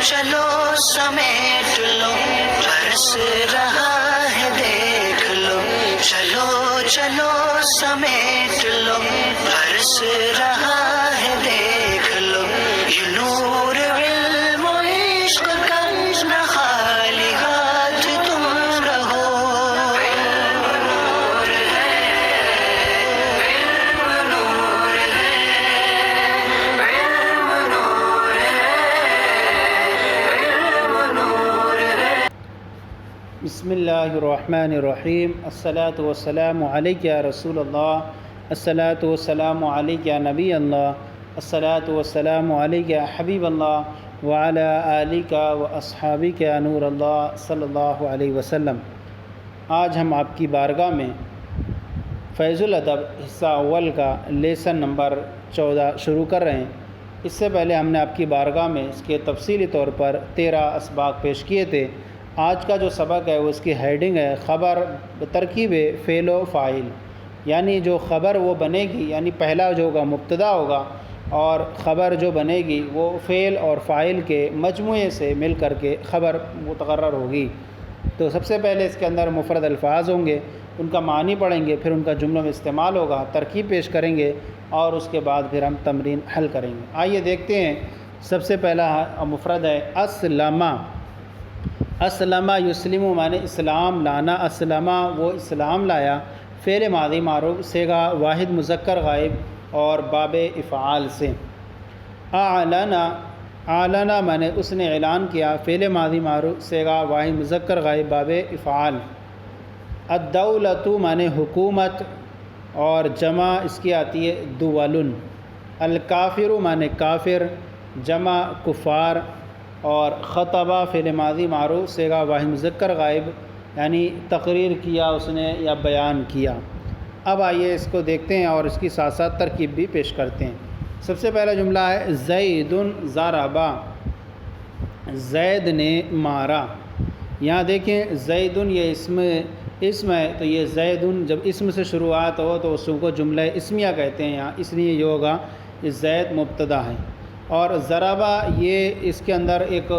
چلو سمیٹ لو برس رہا ہے دیکھ لو، چلو چلو سمیٹ لو برس رہا ہے دیکھ لو، یہ نور علم و عشق کا نہ خالی ہاتھ تم رہو۔ بسم اللہ الرحمن الرحیم، الصلاۃ والسلام علیک یا رسول اللہ، الصلاۃ والسلام علیک یا نبی اللہ، الصلاۃ والسلام علیک یا حبیب اللہ وعلی آلک و اصحابک یا نور اللہ صلی اللہ علیہ وسلم۔ آج ہم آپ کی بارگاہ میں فیض الادب حصہ اول کا لیسن نمبر 14 شروع کر رہے ہیں۔ اس سے پہلے ہم نے آپ کی بارگاہ میں اس کے تفصیلی طور پر 13 اسباق پیش کیے تھے۔ آج کا جو سبق ہے وہ اس کی ہیڈنگ ہے خبر ترکیب فعل و فاعل، یعنی جو خبر وہ بنے گی، یعنی پہلا جو ہوگا مبتدا ہوگا اور خبر جو بنے گی وہ فعل اور فاعل کے مجموعے سے مل کر کے خبر متقرر ہوگی۔ تو سب سے پہلے اس کے اندر مفرد الفاظ ہوں گے، ان کا معنی پڑھیں گے، پھر ان کا جملوں میں استعمال ہوگا، ترکیب پیش کریں گے اور اس کے بعد پھر ہم تمرین حل کریں گے۔ آئیے دیکھتے ہیں۔ سب سے پہلا مفرد ہے اسلمہ۔ اسلمہ یسلم معنی اسلام لانا، اسلمہ وہ اسلام لایا، فعل ماضی معروف صیغہ واحد مذکر غائب اور باب افعال سے۔ اعلنا، اعلنا معنی اس نے اعلان کیا، فعل ماضی معروف صیغہ واحد مذکر غائب باب افعال۔ الدولۃ معنی حکومت اور جمع اس کی آتی ہے دول۔ الکافر معنی کافر، جمع کفار، اور خطبہ فعل ماضی معروف صیغہ واحد مذکر غائب یعنی تقریر کیا اس نے یا بیان کیا۔ اب آئیے اس کو دیکھتے ہیں اور اس کی ساتھ ساتھ ترکیب بھی پیش کرتے ہیں۔ سب سے پہلا جملہ ہے زید ضربہ، زید نے مارا۔ یہاں دیکھیں زید یہ اسم ہے، تو یہ زید جب اسم سے شروعات ہو تو اس کو جملہ اسمیہ کہتے ہیں یہاں، اس لیے یہ ہوگا یہ زید مبتدا ہے، اور ضربہ یہ اس کے اندر ایک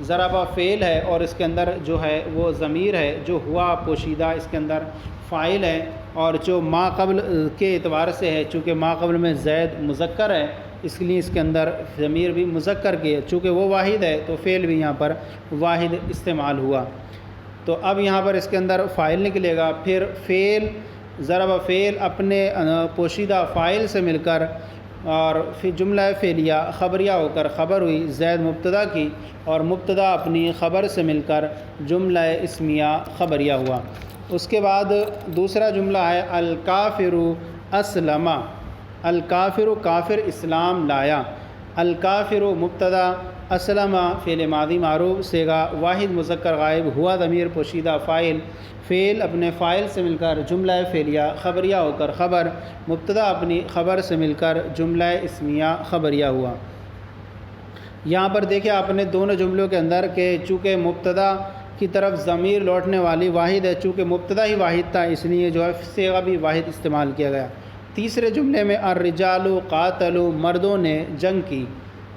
ضربہ فعل ہے اور اس کے اندر جو ہے وہ ضمیر ہے جو ہوا پوشیدہ، اس کے اندر فاعل ہے، اور جو ما قبل کے اعتبار سے ہے، چونکہ ما قبل میں زید مذکر ہے اس لیے اس کے اندر ضمیر بھی مذکر کی ہے، چونکہ وہ واحد ہے تو فعل بھی یہاں پر واحد استعمال ہوا۔ تو اب یہاں پر اس کے اندر فاعل نکلے گا، پھر فعل ضربہ فعل اپنے پوشیدہ فاعل سے مل کر اور پھر جملہ فعلیہ خبریہ ہو کر خبر ہوئی زید مبتدا کی، اور مبتدا اپنی خبر سے مل کر جملہ اسمیہ خبریہ ہوا۔ اس کے بعد دوسرا جملہ ہے الکافر اسلمہ۔ الکافر کافر اسلام لایا، الکافر مبتدا، اسلمہ فعل ماضی معروف صیغہ واحد مذکر غائب، ہوا ضمیر پوشیدہ فاعل، فعل اپنے فاعل سے مل کر جملہ فعلیہ خبریہ ہو کر خبر، مبتدا اپنی خبر سے مل کر جملہ اسمیہ خبریہ ہوا۔ یہاں پر دیکھیں آپ نے دونوں جملوں کے اندر کہ چونکہ مبتدا کی طرف ضمیر لوٹنے والی واحد ہے، چونکہ مبتدا ہی واحد تھا اس لیے جو ہے صیغہ بھی واحد استعمال کیا گیا۔ تیسرے جملے میں الرجال قاتلوا مردوں نے جنگ کی،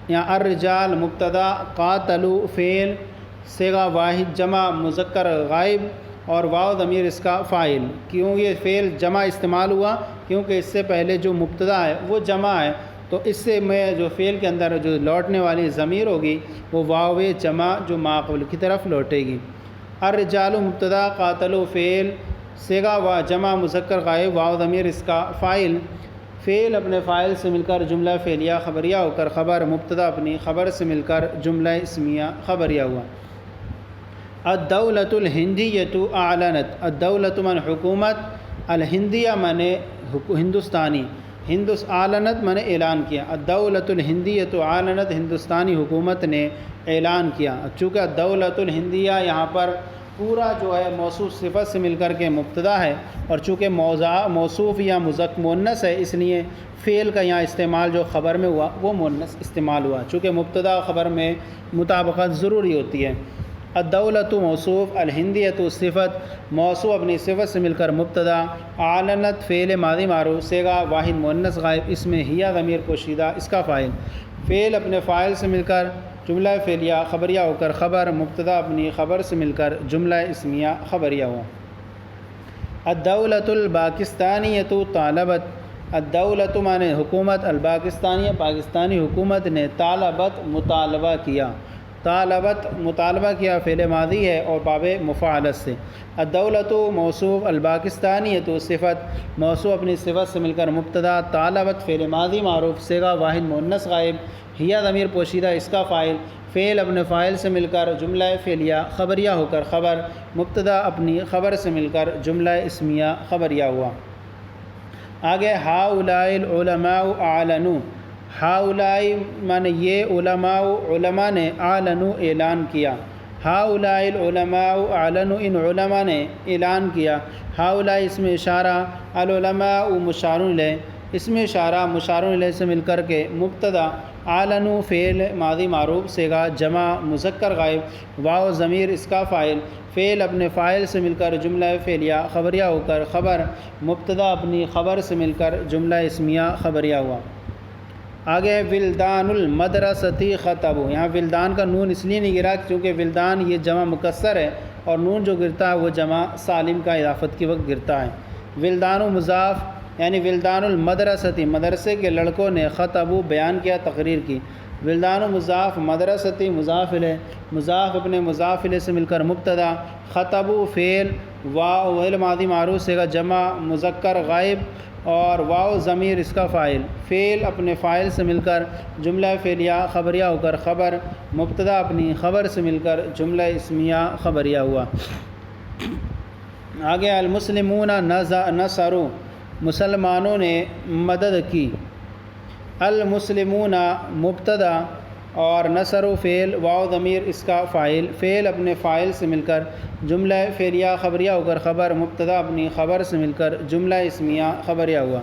یہاں الرجال مبتدا، قاتلوا فعل صیغہ واحد جمع مذکر غائب اور واو ضمیر اس کا فاعل۔ کیوں یہ فعل جمع استعمال ہوا؟ کیونکہ اس سے پہلے جو مبتدا ہے وہ جمع ہے، تو اس سے میں جو فعل کے اندر جو لوٹنے والی ضمیر ہوگی وہ واو جمع جو ما قبل کی طرف لوٹے گی۔ الرجال مبتدا، قاتلوا فعل صیغہ و جمع مذکر غائب، واو ضمیر اس کا فاعل، فعل اپنے فاعل سے مل کر جملہ فعلیہ خبریہ ہو کر خبر، مبتدا اپنی خبر سے مل کر جملہ اسمیہ خبریہ ہوا۔ الدولۃ الہندیۃ اعلنت، الدولۃ من حکومت، الہندیہ من ہندوستانی، اعلنت من اعلان کیا، الدولۃ الہندیۃ اعلنت ہندوستانی حکومت نے اعلان کیا۔ چونکہ الدولۃ الہندیہ یہاں پر پورا جو ہے موصوف صفت سے مل کر کے مبتدا ہے، اور چونکہ موصوف یا مؤنث ہے اس لیے فعل کا یہاں استعمال جو خبر میں ہوا وہ مؤنث استعمال ہوا، چونکہ مبتدا خبر میں مطابقت ضروری ہوتی ہے۔ الدولۃ موصوف، الہندیۃ صفت، موصوف اپنی صفت سے مل کر مبتدا، اعلنت فعل ماضی معروف صیغہ واحد مؤنث غائب، اس میں ہیا ضمیر پوشیدہ اس کا فاعل، فعل اپنے فاعل سے مل کر جملہ فعلیہ خبریہ ہو کر خبر مبتدا اپنی خبر سے مل کر جملہ اسمیہ خبریہ ہوا۔ الدولۃ الپاکستانیۃ طالبت، الدولۃ معنی حکومت، الپاکستانیہ پاکستانی حکومت نے طالبت مطالبہ کیا، طالبت مطالبہ کیا فعل ماضی ہے اور باب مفاعلت سے۔ الدولۃ موصوف، الپاکستانیۃ صفت، موصوف اپنی صفت سے مل کر مبتدا، طالبت فعل ماضی معروف صیغہ واحد مؤنث غائب، ہیہ ضمیر پوشیدہ اس کا فاعل، فعل اپنے فاعل سے مل کر جملہ فعلیہ خبریہ ہو کر خبر مبتدا اپنی خبر سے مل کر جملہ اسمیہ خبریہ ہوا۔ آگے ہؤلاء العلماء اعلنوا، ہؤلاء معنی یہ علماء، علماء نے اعلنوا اعلان کیا، ہؤلاء العلماء اعلنوا ان علماء نے اعلان کیا، ہؤلاء اسم اشارہ، العلماء مشار الیہ، اسم اشارہ مشار الیہ سے مل کر کے مبتدا، اعلنوا فعل ماضی معروف صیغہ جمع مذکر غائب، واو ضمیر اس کا فاعل، فعل اپنے فاعل سے مل کر جملہ فعلیہ خبریہ ہو کر خبر مبتدا اپنی خبر سے مل کر جملہ اسمیہ خبریہ ہوا۔ آگے ولدان المدرسۃ خطبوا، یہاں ولدان کا نون اس لیے نہیں گرا کیونکہ ولدان یہ جمع مکسر ہے اور نون جو گرتا ہے وہ جمع سالم کا اضافت کے وقت گرتا ہے۔ ولدان مضاف یعنی ولدان المدرسۃ مدرسے کے لڑکوں نے خطبوا بیان کیا تقریر کی، ولدان مضاف مدرستی مضاف الیہ، مضاف اپنے مضاف الیہ سے مل کر مبتدا، خطبوا فعل واو فعل ماضی معروف صیغہ جمع مذکر غائب اور واو ضمیر اس کا فاعل، فعل اپنے فاعل سے مل کر جملہ فعلیہ خبریہ ہو کر خبر مبتدا اپنی خبر سے مل کر جملہ اسمیہ خبریہ ہوا۔ آگے المسلمون نصروا، مسلمانوں نے مدد کی، المسلمون مبتدا اور نصروا فعل واو ضمیر اس کا فاعل، فعل اپنے فاعل سے مل کر جملہ فعلیہ خبریہ ہو کر خبر مبتدا اپنی خبر سے مل کر جملہ اسمیہ خبریہ ہوا۔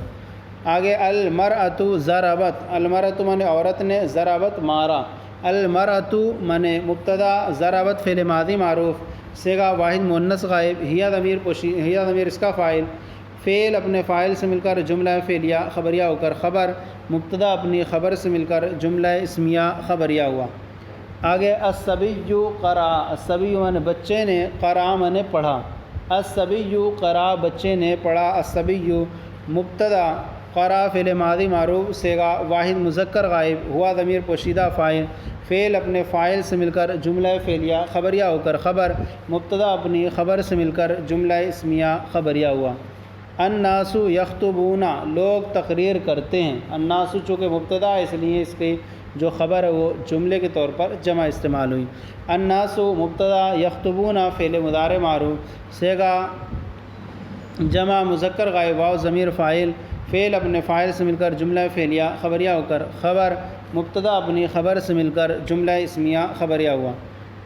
آگے المرأۃ ضربت، المرأۃ مانے عورت نے، ضربت مارا، المرأۃ مانے مبتدا، ضربت فعل ماضی معروف صیغہ واحد مؤنث غائب، ہیہ ضمیر اس کا فاعل، فعل اپنے فاعل سے مل کر جملہ فعلیہ خبریہ ہو کر خبر مبتدا اپنی خبر سے مل کر جملہ اسمیہ خبریہ ہوا۔ آگے الصبی قرأ، الصبی مانے بچے نے، قرأ مانے پڑھا، الصبی قرأ بچے نے پڑھا، الصبی مبتدا، قرأ فعل ماضی معروف صیغہ واحد مذکر غائب، ہوا ضمیر پوشیدہ فاعل، فعل اپنے فاعل سے مل کر جملہ فعلیہ خبریہ ہو کر خبر مبتدا اپنی خبر سے مل کر جملہ اسمیہ خبریہ ہوا۔ الناس یخطبون، لوگ تقریر کرتے ہیں، الناس چونکہ مبتدا ہے اس لیے اس کی جو خبر ہے وہ جملے کے طور پر جمع استعمال ہوئی۔ الناس مبتدا، یخطبون فعل مضارع معروف صیغہ جمع مذکر غائب، واو ضمیر فاعل، فعل اپنے فاعل سے مل کر جملہ فعلیہ خبریہ ہو کر خبر مبتدا اپنی خبر سے مل کر جملہ اسمیہ خبریہ ہوا۔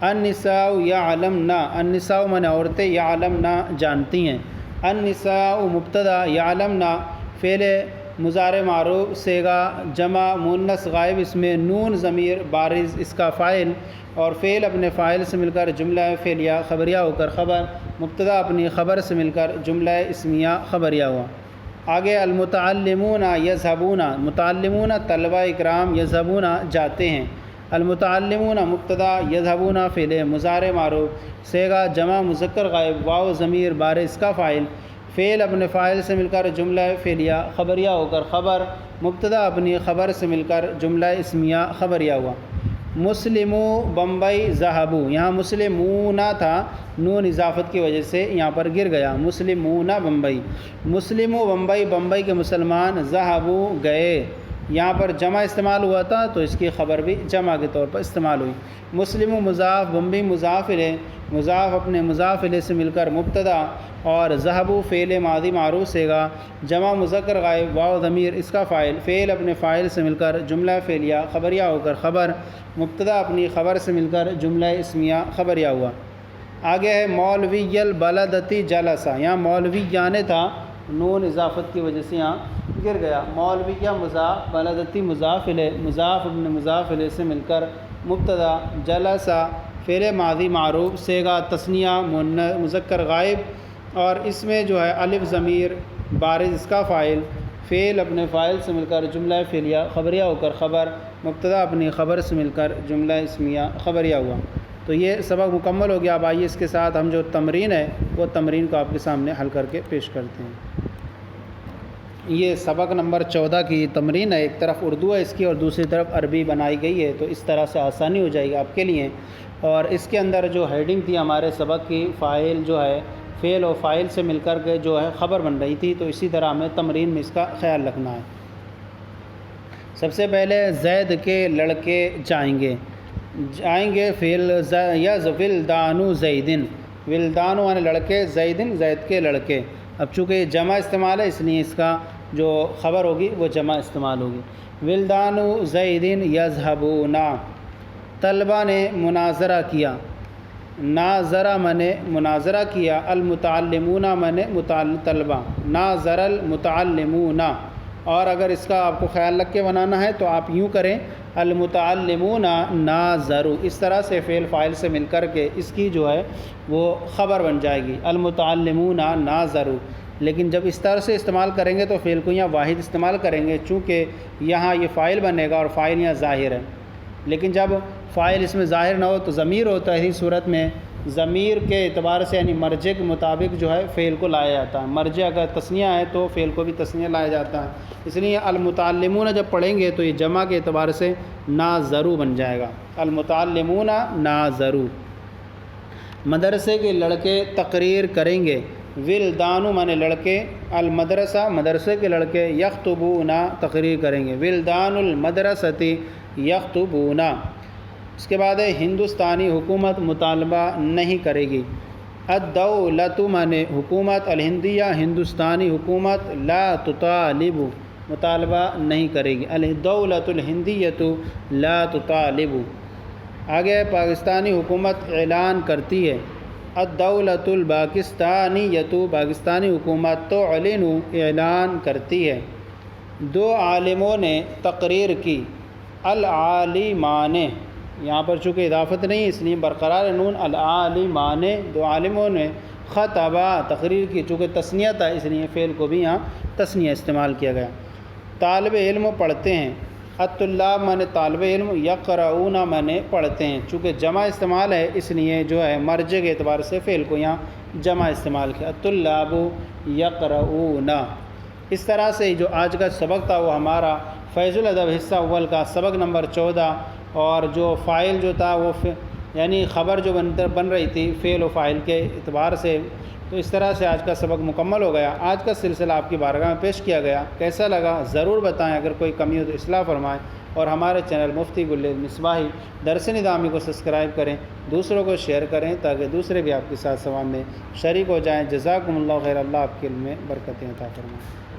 النساء یعلمن، النساء من عورتیں، یعلمن جانتی ہیں، النساء مبتدا، یعلمن فعل مضارع معروف صیغہ جمع مؤنث غائب، اس میں نون ضمیر بارز اس کا فاعل اور فعل اپنے فاعل سے مل کر جملہ فعلیہ خبریہ ہو کر خبر مبتدا اپنی خبر سے مل کر جملہ اسمیہ خبریہ ہوا۔ آگے المتعلمون یذهبون، متعلمون طلبہ اکرام، یذهبون جاتے ہیں، المتعلمون مبتدا، یذهبون فعل مضارع معروف صیغہ جمع مذکر غائب، واو ضمیر بارز کا فاعل، فعل اپنے فاعل سے مل کر جملہ فعلیہ خبریہ ہو کر خبر مبتدا اپنی خبر سے مل کر جملہ اسمیہ خبریہ ہوا۔ مسلمو بمبئی ذهبوا، یہاں مسلمون تھا، نون اضافت کی وجہ سے یہاں پر گر گیا، مسلمون بمبئی، مسلمو بمبئی، بمبئی کے مسلمان، ذهبوا گئے، یہاں پر جمع استعمال ہوا تھا تو اس کی خبر بھی جمع کے طور پر استعمال ہوئی۔ مسلم مضاف، بمبئی مضاف الیہ، مضاف اپنے مضاف الیہ سے مل کر مبتدا اور ذهبوا فعل ماضی معروف صیغہ جمع مذکر غائب، واو ضمیر اس کا فاعل، فعل اپنے فاعل سے مل کر جملہ فعلیہ خبریہ ہو کر خبر مبتدا اپنی خبر سے مل کر جملہ اسمیہ خبریہ ہوا۔ آگے ہے مولوی البلدتی جلسہ، یہاں مولوی جانے تھا، نون اضافت کی وجہ سے یہاں گر گیا، مولویہ مضاف، بلدتی مضاف الیہ، مضاف اپنے مضاف الیہ سے مل کر مبتدا، جلسہ فعل ماضی معروف صیغہ تثنیہ مذکر غائب اور اس میں جو ہے الف ضمیر بارز اس کا فاعل، فعل اپنے فاعل سے مل کر جملہ فعلیہ خبریہ ہو کر خبر مبتدا اپنی خبر سے مل کر جملہ اسمیہ خبریہ ہوا۔ تو یہ سبق مکمل ہو گیا۔ اب آئیے اس کے ساتھ ہم جو تمرین ہے وہ تمرین کو آپ کے سامنے حل کر کے پیش کرتے ہیں۔ یہ سبق نمبر 14 کی تمرین ہے، ایک طرف اردو ہے اس کی اور دوسری طرف عربی بنائی گئی ہے، تو اس طرح سے آسانی ہو جائے گی آپ کے لیے۔ اور اس کے اندر جو ہیڈنگ تھی ہمارے سبق کی، فاعل جو ہے فعل اور فاعل سے مل کر کے جو ہے خبر بن رہی تھی، تو اسی طرح ہمیں تمرین میں اس کا خیال رکھنا ہے۔ سب سے پہلے زید کے لڑکے جائیں گے، جائیں گے فعل یز ولدان زیدن، ولدان یعنی لڑکے، زیدن زید کے لڑکے۔ اب چونکہ یہ جمع استعمال ہے اس لیے اس کا جو خبر ہوگی وہ جمع استعمال ہوگی۔ ولدان زیدن یذهبون، طلبہ نے مناظرہ کیا، ناظرہ منے مناظرہ کیا، المتعلمون منے طلبہ، ناظر المتعلمون۔ اور اگر اس کا آپ کو خیال رکھ کے بنانا ہے تو آپ یوں کریں، المتعلمون ناظروا، اس طرح سے فعل فاعل سے مل کر کے اس کی جو ہے وہ خبر بن جائے گی، المتعلمون ناظروا۔ لیکن جب اس طرح سے استعمال کریں گے تو فعل کو یہاں واحد استعمال کریں گے، چونکہ یہاں یہ فاعل بنے گا اور فاعل یہاں ظاہر ہے۔ لیکن جب فاعل اس میں ظاہر نہ ہو تو ضمیر ہوتا ہے، اس صورت میں ضمیر کے اعتبار سے یعنی مرجع کے مطابق جو ہے فعل کو لایا جاتا ہے۔ مرجع اگر تثنیہ ہے تو فعل کو بھی تثنیہ لایا جاتا ہے، اس لیے المتعلمون جب پڑھیں گے تو یہ جمع کے اعتبار سے ناظروا بن جائے گا، المتعلمون ناظروا۔ مدرسے کے لڑکے تقریر کریں گے، ولدان مانے لڑکے، المدرسہ مدرسے کے لڑکے، یخطبون تقریر کریں گے، ولدان المدرسۃ یخطبون۔ اس کے بعد ہے ہندوستانی حکومت مطالبہ نہیں کرے گی، الدولۃ مانے حکومت، الہندیہ ہندوستانی حکومت، لا تطالب مطالبہ نہیں کرے گی، الدولۃ الہندیۃ لا تطالب۔ آگے پاکستانی حکومت اعلان کرتی ہے، الدولۃ الپاکستانیۃ پاکستانی حکومت تعلن اعلان کرتی ہے۔ دو عالموں نے تقریر کی، العالمان، یہاں پر چونکہ اضافت نہیں اس لیے برقرار نون، العالمان دو عالموں نے، خطبہ تقریر کی، چونکہ تثنیہ تھا اس لیے فعل کو بھی یہاں تثنیہ استعمال کیا گیا۔ طالب علم پڑھتے ہیں، الطلاب مانے طالب علم، یقرؤون مانے پڑھتے ہیں، چونکہ جمع استعمال ہے اس لیے جو ہے مرجع کے اعتبار سے فعل کو یہاں جمع استعمال کیا، الطلاب یقرؤون۔ اس طرح سے جو آج کا سبق تھا وہ ہمارا فیض الادب حصہ اول کا سبق نمبر 14، اور جو فاعل جو تھا وہ یعنی خبر جو بن رہی تھی فعل و فاعل کے اعتبار سے، تو اس طرح سے آج کا سبق مکمل ہو گیا۔ آج کا سلسلہ آپ کی بارگاہ میں پیش کیا گیا، کیسا لگا ضرور بتائیں، اگر کوئی کمی ہو تو اصلاح فرمائیں، اور ہمارے چینل مفتی گل مصباحی درس نظامی کو سبسکرائب کریں، دوسروں کو شیئر کریں تاکہ دوسرے بھی آپ کے ساتھ ثواب میں شریک ہو جائیں۔ جزاکم اللہ خیر، اللہ آپ کے علم میں برکتیں عطا فرمائیں۔